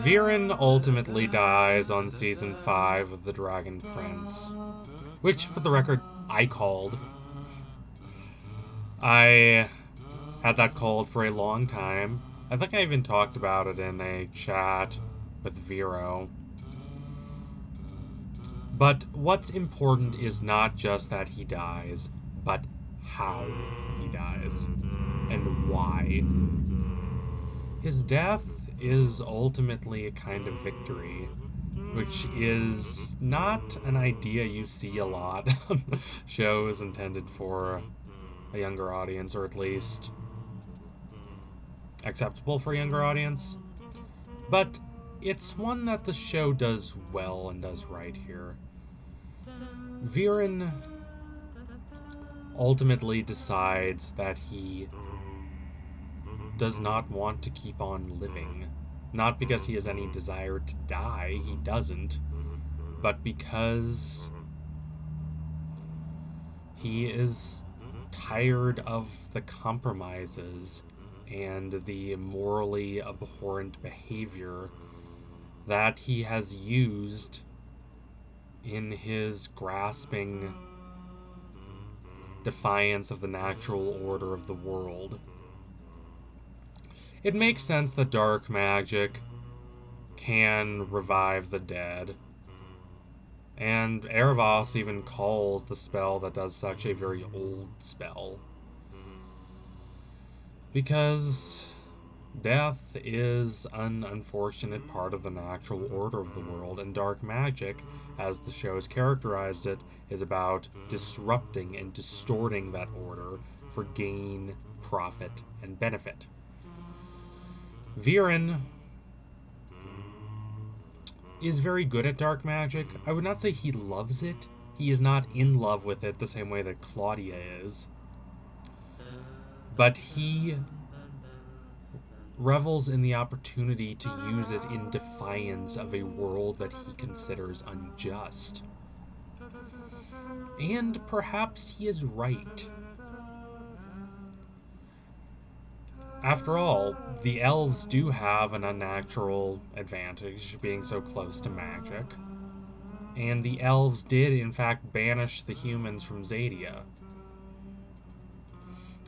Viren ultimately dies on season 5 of The Dragon Prince, which, for the record, I called. I had that called for a long time. I think I even talked about it in a chat with Vero. But what's important is not just that he dies, but how he dies and why. His death is ultimately a kind of victory, which is not an idea you see a lot on shows intended for a younger audience, or at least acceptable for a younger audience. But it's one that the show does well and does right here. Viren ultimately decides that he does not want to keep on living. Not because he has any desire to die, he doesn't, but because he is tired of the compromises and the morally abhorrent behavior that he has used in his grasping defiance of the natural order of the world. It makes sense that dark magic can revive the dead, and Erebos even calls the spell that does such a very old spell. Because death is an unfortunate part of the natural order of the world, and dark magic, as the show has characterized it, is about disrupting and distorting that order for gain, profit, and benefit. Viren is very good at dark magic. I would not say he loves it. He is not in love with it the same way that Claudia is. But he revels in the opportunity to use it in defiance of a world that he considers unjust. And perhaps he is right. After all, the elves do have an unnatural advantage, being so close to magic. And the elves did, in fact, banish the humans from Zadia.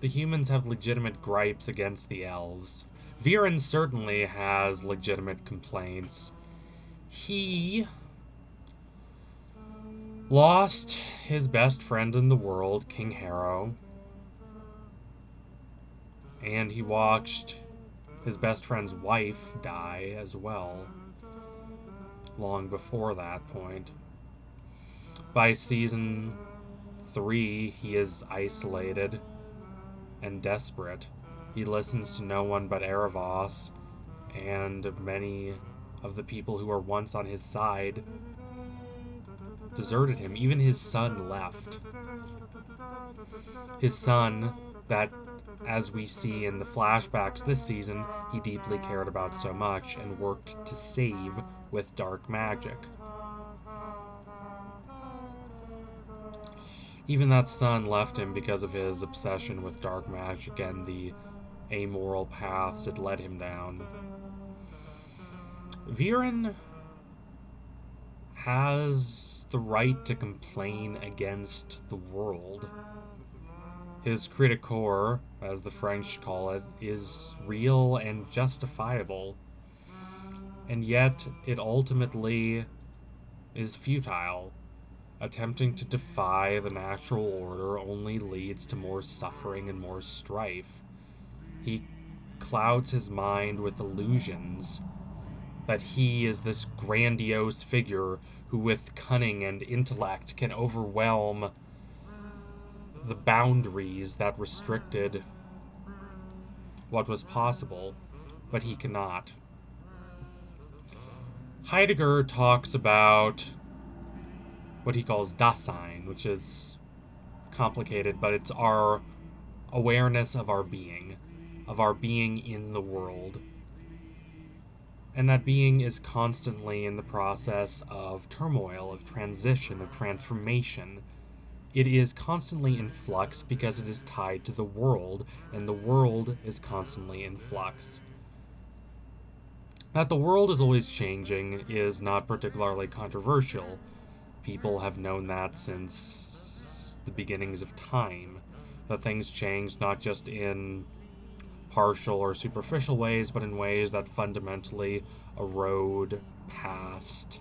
The humans have legitimate gripes against the elves. Viren certainly has legitimate complaints. He lost his best friend in the world, King Harrow, and he watched his best friend's wife die as well, long before that point. By season 3, he is isolated and desperate. He listens to no one but Erebos, and many of the people who were once on his side deserted him. Even his son left. His son, that, as we see in the flashbacks this season, he deeply cared about so much and worked to save with dark magic. Even that son left him because of his obsession with dark magic and the amoral paths it led him down. Viren has the right to complain against the world. His cri de coeur, as the French call it, is real and justifiable. And yet, it ultimately is futile. Attempting to defy the natural order only leads to more suffering and more strife. He clouds his mind with illusions that he is this grandiose figure who with cunning and intellect can overwhelm the boundaries that restricted what was possible, but he cannot. Heidegger talks about what he calls Dasein, which is complicated, but it's our awareness of our being in the world. And that being is constantly in the process of turmoil, of transition, of transformation. It is constantly in flux because it is tied to the world, and the world is constantly in flux. That the world is always changing is not particularly controversial. People have known that since the beginnings of time. That things change not just in partial or superficial ways, but in ways that fundamentally erode past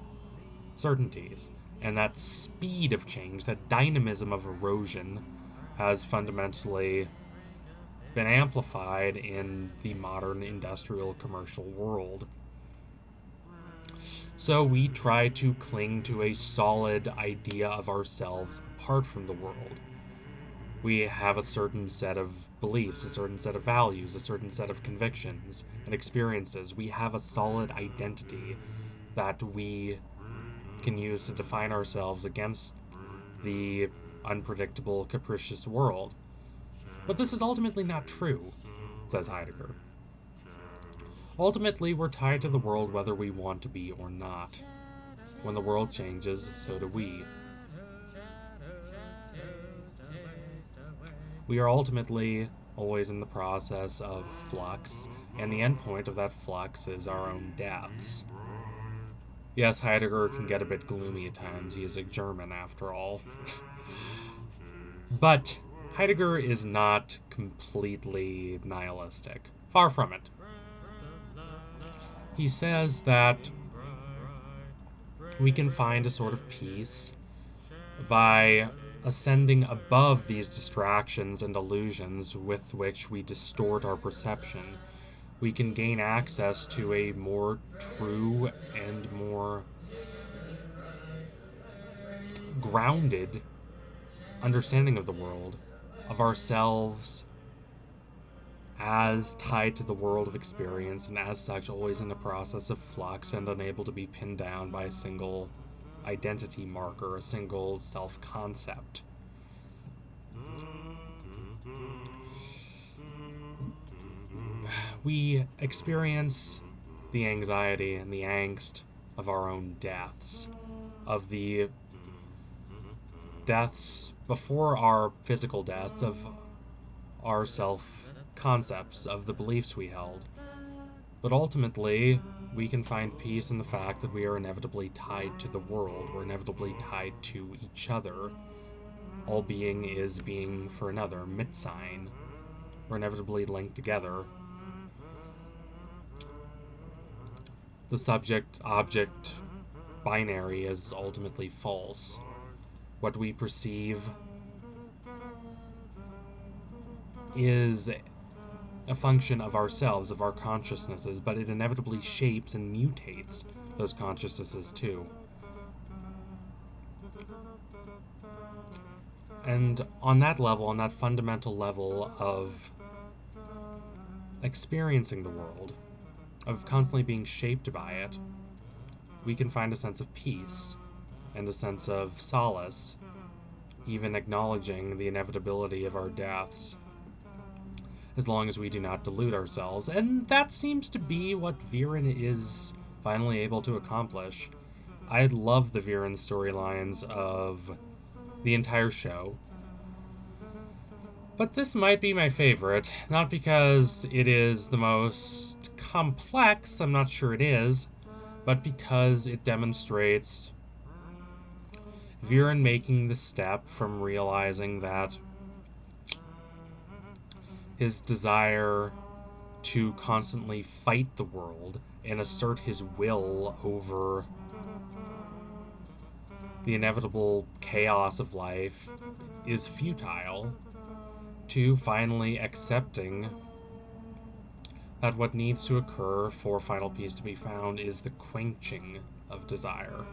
certainties. And that speed of change, that dynamism of erosion, has fundamentally been amplified in the modern industrial commercial world. So we try to cling to a solid idea of ourselves apart from the world. We have a certain set of beliefs, a certain set of values, a certain set of convictions and experiences. We have a solid identity that we can use to define ourselves against the unpredictable, capricious world. But this is ultimately not true, says Heidegger. Ultimately, we're tied to the world whether we want to be or not. When the world changes, so do we. We are ultimately always in the process of flux, and the endpoint of that flux is our own deaths. Yes, Heidegger can get a bit gloomy at times. He is a German, after all. But Heidegger is not completely nihilistic. Far from it. He says that we can find a sort of peace by ascending above these distractions and illusions with which we distort our perception. We can gain access to a more true and more grounded understanding of the world, of ourselves as tied to the world of experience, and as such always in a process of flux and unable to be pinned down by a single identity marker, a single self-concept. We experience the anxiety and the angst of our own deaths, of the deaths before our physical deaths, of our self-concepts, of the beliefs we held. But ultimately, we can find peace in the fact that we are inevitably tied to the world. We're inevitably tied to each other. All being is being for another, mitsein. We're inevitably linked together. The subject-object binary is ultimately false. What we perceive is a function of ourselves, of our consciousnesses, but it inevitably shapes and mutates those consciousnesses too. And on that level, on that fundamental level of experiencing the world, of constantly being shaped by it, we can find a sense of peace and a sense of solace, even acknowledging the inevitability of our deaths, as long as we do not delude ourselves. And that seems to be what Viren is finally able to accomplish. I love the Viren storylines of the entire show, but this might be my favorite, not because it is the most complex, I'm not sure it is, but because it demonstrates Viren making the step from realizing that his desire to constantly fight the world and assert his will over the inevitable chaos of life is futile, to finally accepting that what needs to occur for final peace to be found is the quenching of desire.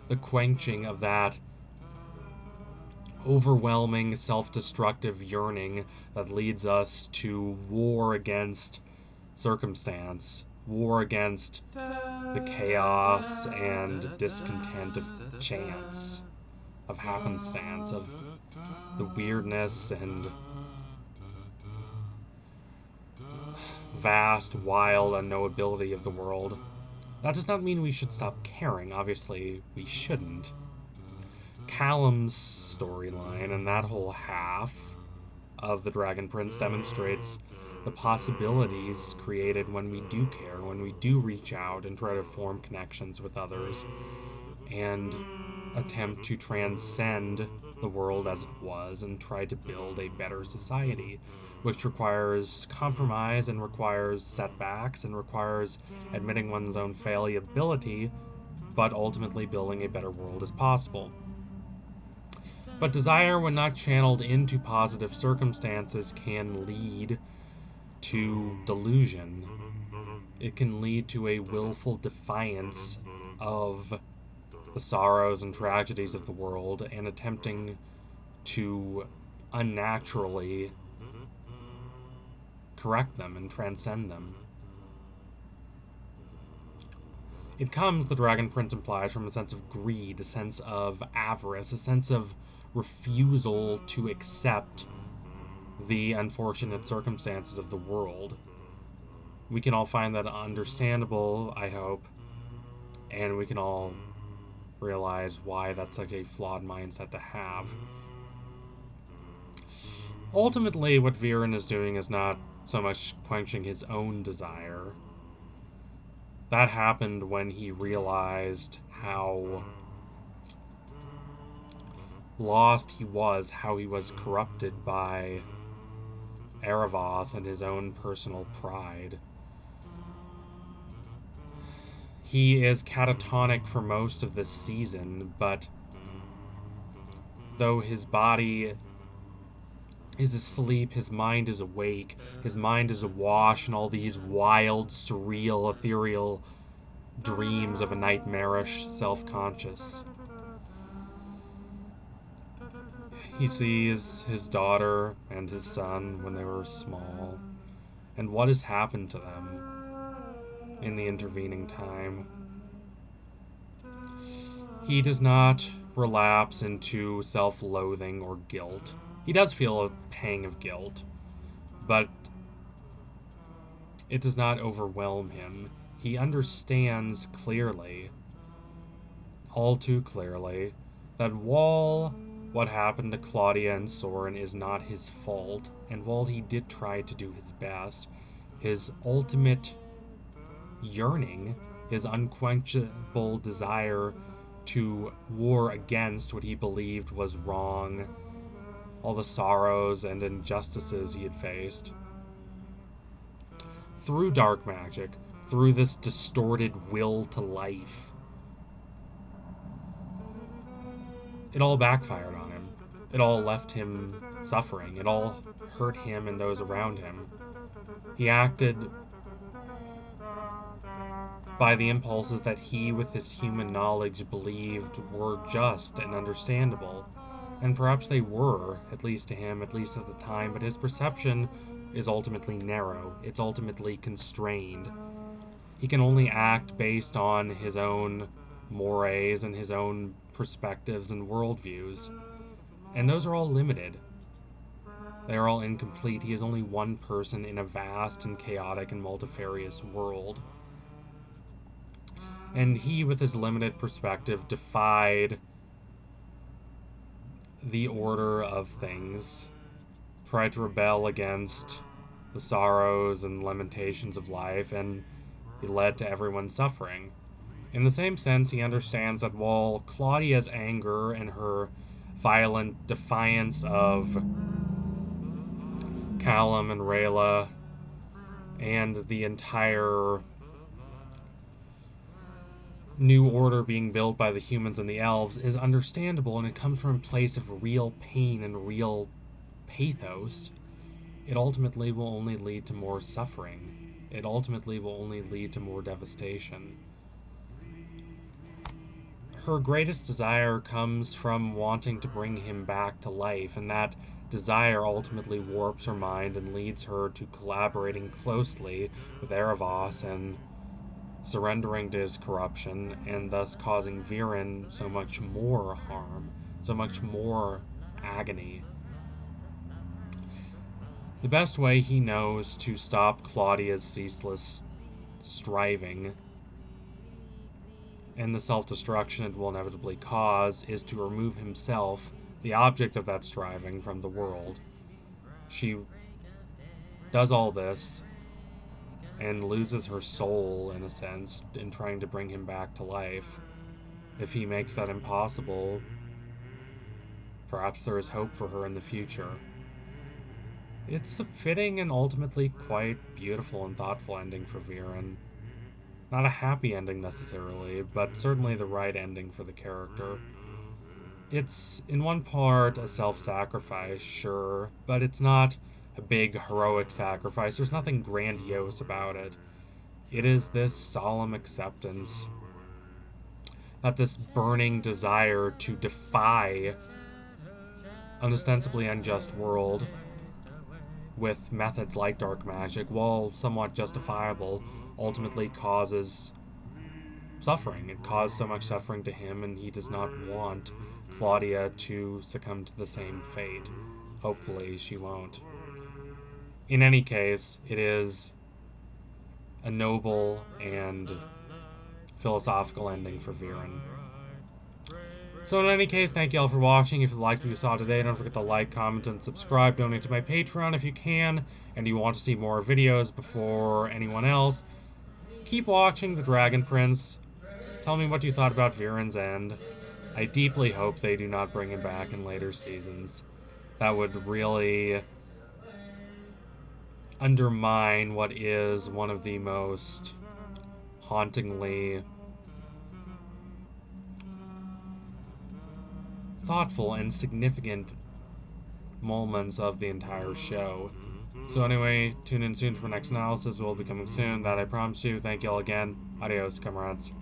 The quenching of that overwhelming, self-destructive yearning that leads us to war against circumstance, war against the chaos and discontent of chance, of happenstance, of the weirdness and vast, wild unknowability of the world. That does not mean we should stop caring. Obviously, we shouldn't. Callum's storyline and that whole half of the Dragon Prince demonstrates the possibilities created when we do care, when we do reach out and try to form connections with others and attempt to transcend the world as it was and try to build a better society, which requires compromise and requires setbacks and requires admitting one's own fallibility, but ultimately building a better world as possible. But desire, when not channeled into positive circumstances, can lead to delusion. It can lead to a willful defiance of the sorrows and tragedies of the world and attempting to unnaturally correct them and transcend them. It comes, the Dragon Prince implies, from a sense of greed, a sense of avarice, a sense of refusal to accept the unfortunate circumstances of the world. We can all find that understandable, I hope, and we can all realize why that's such a flawed mindset to have. Ultimately, what Viren is doing is not so much quenching his own desire. That happened when he realized how lost he was, how he was corrupted by Erebos and his own personal pride. He is catatonic for most of this season, but though his body is asleep, his mind is awake, his mind is awash in all these wild, surreal, ethereal dreams of a nightmarish self-conscious. He sees his daughter and his son when they were small, and what has happened to them in the intervening time. He does not relapse into self-loathing or guilt. He does feel a pang of guilt, but it does not overwhelm him. He understands clearly, all too clearly, that while what happened to Claudia and Soren is not his fault, and while he did try to do his best, his ultimate yearning, his unquenchable desire to war against what he believed was wrong, all the sorrows and injustices he had faced, through dark magic, through this distorted will to life, it all backfired on him. It all left him suffering. It all hurt him and those around him. He acted by the impulses that he, with his human knowledge, believed were just and understandable. And perhaps they were, at least to him, at least at the time, but his perception is ultimately narrow. It's ultimately constrained. He can only act based on his own mores and his own perspectives and worldviews. And those are all limited. They are all incomplete. He is only one person in a vast and chaotic and multifarious world. And he, with his limited perspective, defied the order of things, tried to rebel against the sorrows and lamentations of life, and he led to everyone suffering. In the same sense, he understands that while Claudia's anger and her violent defiance of Callum and Rayla and the entire new order being built by the humans and the elves is understandable, and it comes from a place of real pain and real pathos, it ultimately will only lead to more suffering. It ultimately will only lead to more devastation. Her greatest desire comes from wanting to bring him back to life, and that desire ultimately warps her mind and leads her to collaborating closely with Erebos and surrendering to his corruption, and thus causing Viren so much more harm, so much more agony. The best way he knows to stop Claudia's ceaseless striving and the self-destruction it will inevitably cause is to remove himself, the object of that striving, from the world. She does all this and loses her soul, in a sense, in trying to bring him back to life. If he makes that impossible, perhaps there is hope for her in the future. It's a fitting and ultimately quite beautiful and thoughtful ending for Viren. Not a happy ending necessarily, but certainly the right ending for the character. It's, in one part, a self sacrifice, sure, but it's not a big heroic sacrifice. There's nothing grandiose about it. It is this solemn acceptance that this burning desire to defy an ostensibly unjust world with methods like dark magic, while somewhat justifiable, ultimately causes suffering. It caused so much suffering to him, and he does not want Claudia to succumb to the same fate. Hopefully, she won't. In any case, it is a noble and philosophical ending for Viren. So in any case, thank you all for watching. If you liked what you saw today, don't forget to like, comment, and subscribe. Donate to my Patreon if you can, and you want to see more videos before anyone else. Keep watching The Dragon Prince. Tell me what you thought about Viren's end. I deeply hope they do not bring him back in later seasons. That would really undermine what is one of the most hauntingly thoughtful and significant moments of the entire show. So anyway, tune in soon for next analysis. Will be coming soon. That I promise you. Thank you all again. Adios, comrades.